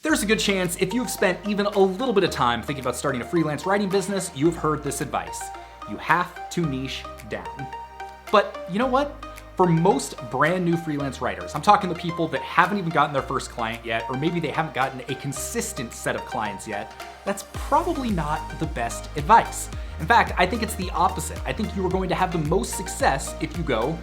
There's a good chance if you've spent even a little bit of time thinking about starting a freelance writing business, you've heard this advice. You have to niche down. But you know what? For most brand new freelance writers, I'm talking the people that haven't even gotten their first client yet, or maybe they haven't gotten a consistent set of clients yet, that's probably not the best advice. In fact, I think it's the opposite. I think you are going to have the most success if you go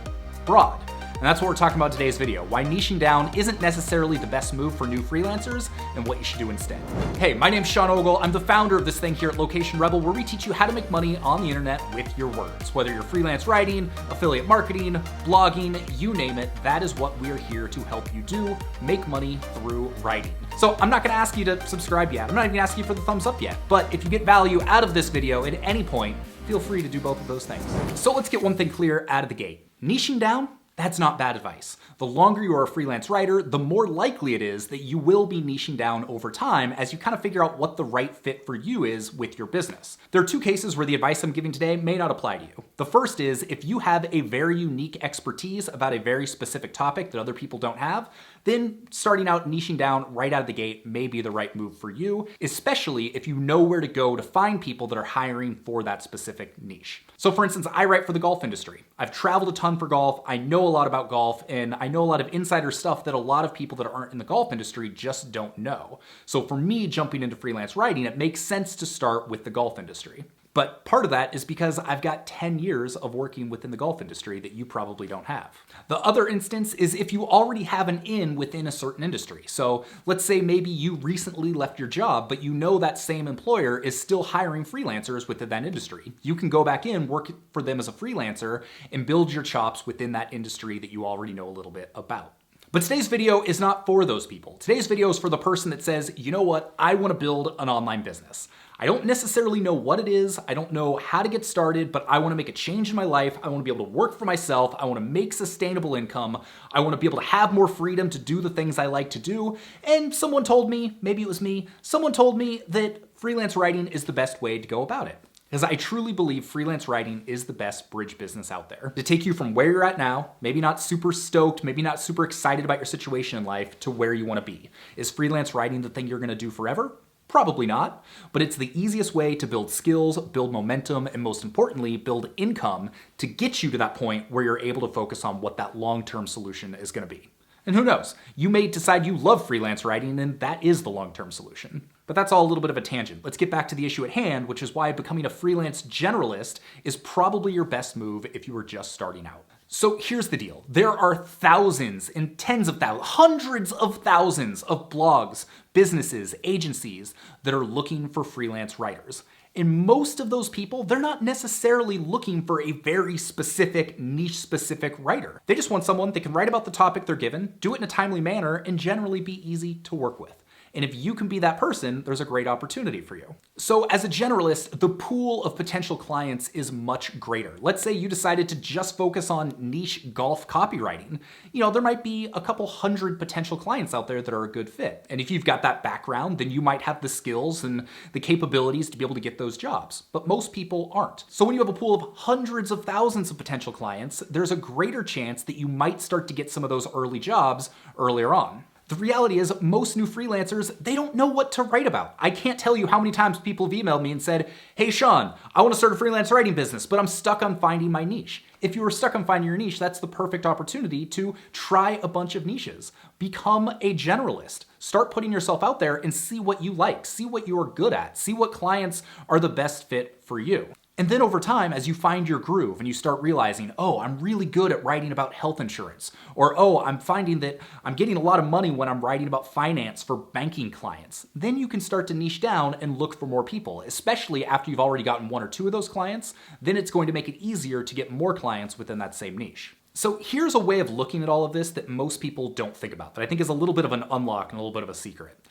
broad. And that's what we're talking about in today's video, why niching down isn't necessarily the best move for new freelancers and what you should do instead. Hey, my name's Sean Ogle. I'm the founder of this thing here at Location Rebel, where we teach you how to make money on the internet with your words. Whether you're freelance writing, affiliate marketing, blogging, you name it, that is what we're here to help you do, make money through writing. So I'm not gonna ask you to subscribe yet. I'm not even asking you for the thumbs up yet. But if you get value out of this video at any point, feel free to do both of those things. So let's get one thing clear out of the gate. Niching down, that's not bad advice. The longer you are a freelance writer, the more likely it is that you will be niching down over time as you kind of figure out what the right fit for you is with your business. There are two cases where the advice I'm giving today may not apply to you. The first is if you have a very unique expertise about a very specific topic that other people don't have, then starting out niching down right out of the gate may be the right move for you, especially if you know where to go to find people that are hiring for that specific niche. So for instance, I write for the golf industry. I've traveled a ton for golf. I know a lot about golf, and I know a lot of insider stuff that a lot of people that aren't in the golf industry just don't know. So for me, jumping into freelance writing, it makes sense to start with the golf industry. But part of that is because I've got 10 years of working within the golf industry that you probably don't have. The other instance is if you already have an in within a certain industry. So let's say maybe you recently left your job, but you know that same employer is still hiring freelancers within that industry. You can go back in, work for them as a freelancer, and build your chops within that industry that you already know a little bit about. But today's video is not for those people. Today's video is for the person that says, you know what, I want to build an online business. I don't necessarily know what it is, I don't know how to get started, but I want to make a change in my life. I want to be able to work for myself. I want to make sustainable income. I want to be able to have more freedom to do the things I like to do. And someone told me, maybe it was me, someone told me that freelance writing is the best way to go about it. Because I truly believe freelance writing is the best bridge business out there to take you from where you're at now, maybe not super stoked, maybe not super excited about your situation in life, to where you want to be. Is freelance writing the thing you're going to do forever? Probably not, but it's the easiest way to build skills, build momentum, and most importantly, build income to get you to that point where you're able to focus on what that long-term solution is going to be. And who knows, you may decide you love freelance writing and that is the long-term solution. But that's all a little bit of a tangent. Let's get back to the issue at hand, which is why becoming a freelance generalist is probably your best move if you are just starting out. So here's the deal. There are thousands and tens of thousands, hundreds of thousands of blogs, businesses, agencies that are looking for freelance writers. And most of those people, they're not necessarily looking for a very specific, niche-specific writer. They just want someone that can write about the topic they're given, do it in a timely manner, and generally be easy to work with. And if you can be that person, there's a great opportunity for you. So as a generalist, the pool of potential clients is much greater. Let's say you decided to just focus on niche golf copywriting. You know, there might be a couple hundred potential clients out there that are a good fit. And if you've got that background, then you might have the skills and the capabilities to be able to get those jobs. But most people aren't. So when you have a pool of hundreds of thousands of potential clients, there's a greater chance that you might start to get some of those early jobs earlier on. The reality is most new freelancers, they don't know what to write about. I can't tell you how many times people have emailed me and said, hey Sean, I want to start a freelance writing business, but I'm stuck on finding my niche. If you were stuck on finding your niche, that's the perfect opportunity to try a bunch of niches. Become a generalist. Start putting yourself out there and see what you like, see what you are good at, see what clients are the best fit for you. And then over time, as you find your groove and you start realizing, oh, I'm really good at writing about health insurance, or oh, I'm finding that I'm getting a lot of money when I'm writing about finance for banking clients, then you can start to niche down and look for more people, especially after you've already gotten one or two of those clients. Then it's going to make it easier to get more clients within that same niche. So here's a way of looking at all of this that most people don't think about, that I think is a little bit of an unlock and a little bit of a secret.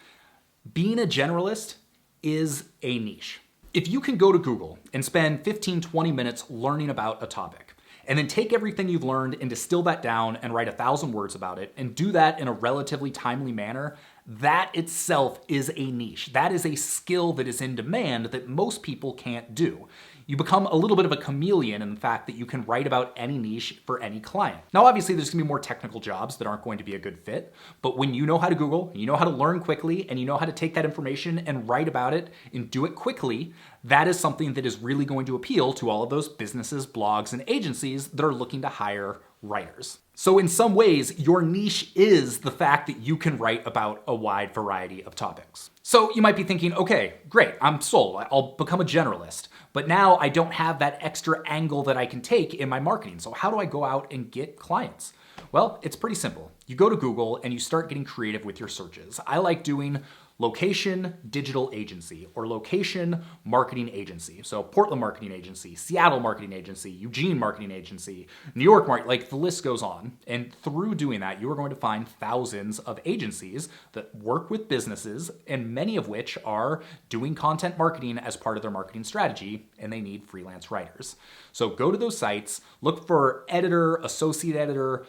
Being a generalist is a niche. If you can go to Google and spend 15, 20 minutes learning about a topic, and then take everything you've learned and distill that down and write 1,000 words about it, and do that in a relatively timely manner, that itself is a niche. That is a skill that is in demand that most people can't do. You become a little bit of a chameleon in the fact that you can write about any niche for any client. Now, obviously, there's gonna be more technical jobs that aren't going to be a good fit, but when you know how to Google, you know how to learn quickly, and you know how to take that information and write about it and do it quickly, that is something that is really going to appeal to all of those businesses, blogs, and agencies that are looking to hire writers. So in some ways, your niche is the fact that you can write about a wide variety of topics. So you might be thinking, okay, great, I'm sold. I'll become a generalist. But now I don't have that extra angle that I can take in my marketing. So how do I go out and get clients? Well, it's pretty simple. You go to Google and you start getting creative with your searches. I like doing location digital agency or location marketing agency. So Portland marketing agency, Seattle marketing agency, Eugene marketing agency, New York marketing, like the list goes on. And through doing that, you are going to find thousands of agencies that work with businesses, and many of which are doing content marketing as part of their marketing strategy, and they need freelance writers. So go to those sites, look for editor, associate editor,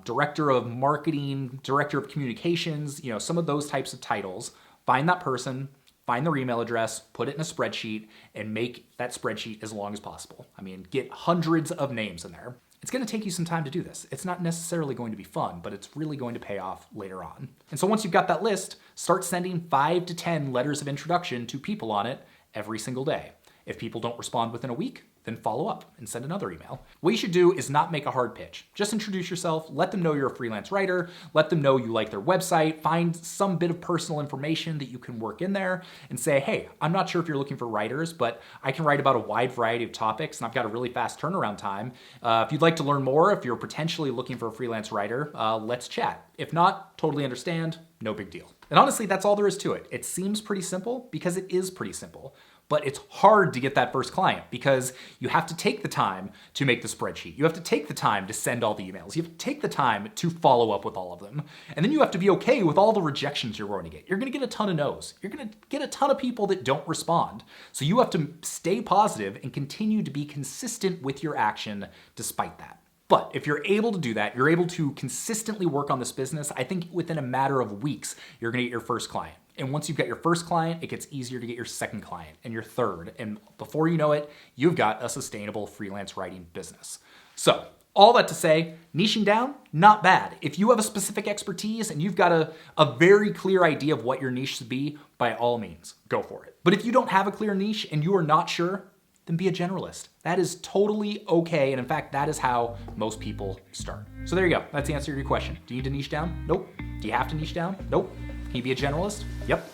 director of marketing, director of communications, some of those types of titles. Find that person, find their email address, put it in a spreadsheet, and make that spreadsheet as long as possible. Get hundreds of names in there. It's gonna take you some time to do this. It's not necessarily going to be fun, but it's really going to pay off later on. And so once you've got that list, start sending 5 to 10 letters of introduction to people on it every single day. If people don't respond within a week, then follow up and send another email. What you should do is not make a hard pitch. Just introduce yourself, let them know you're a freelance writer, let them know you like their website, find some bit of personal information that you can work in there and say, hey, I'm not sure if you're looking for writers, but I can write about a wide variety of topics and I've got a really fast turnaround time. If you'd like to learn more, if you're potentially looking for a freelance writer, let's chat. If not, totally understand, no big deal. And honestly, that's all there is to it. It seems pretty simple because it is pretty simple. But it's hard to get that first client because you have to take the time to make the spreadsheet. You have to take the time to send all the emails. You have to take the time to follow up with all of them. And then you have to be okay with all the rejections you're going to get. You're going to get a ton of no's. You're going to get a ton of people that don't respond. So you have to stay positive and continue to be consistent with your action despite that. But if you're able to do that, you're able to consistently work on this business, I think within a matter of weeks, you're gonna get your first client. And once you've got your first client, it gets easier to get your second client and your third. And before you know it, you've got a sustainable freelance writing business. So all that to say, niching down, not bad. If you have a specific expertise and you've got a very clear idea of what your niche should be, by all means, go for it. But if you don't have a clear niche and you are not sure, then be a generalist. That is totally okay, and in fact, that is how most people start. So there you go, that's the answer to your question. Do you need to niche down? Nope. Do you have to niche down? Nope. Can you be a generalist? Yep.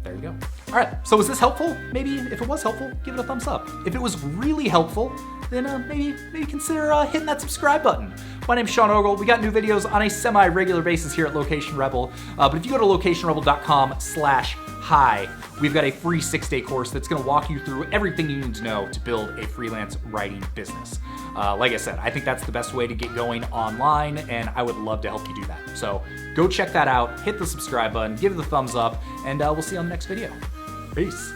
There you go. All right, so was this helpful? Maybe if it was helpful, give it a thumbs up. If it was really helpful, then maybe consider hitting that subscribe button. My name's Sean Ogle. We got new videos on a semi-regular basis here at Location Rebel, but if you go to locationrebel.com/hi, we've got a free 6-day course that's gonna walk you through everything you need to know to build a freelance writing business. Like I said, I think that's the best way to get going online, and I would love to help you do that. So go check that out, hit the subscribe button, give it the thumbs up, and we'll see you on the next video. Peace.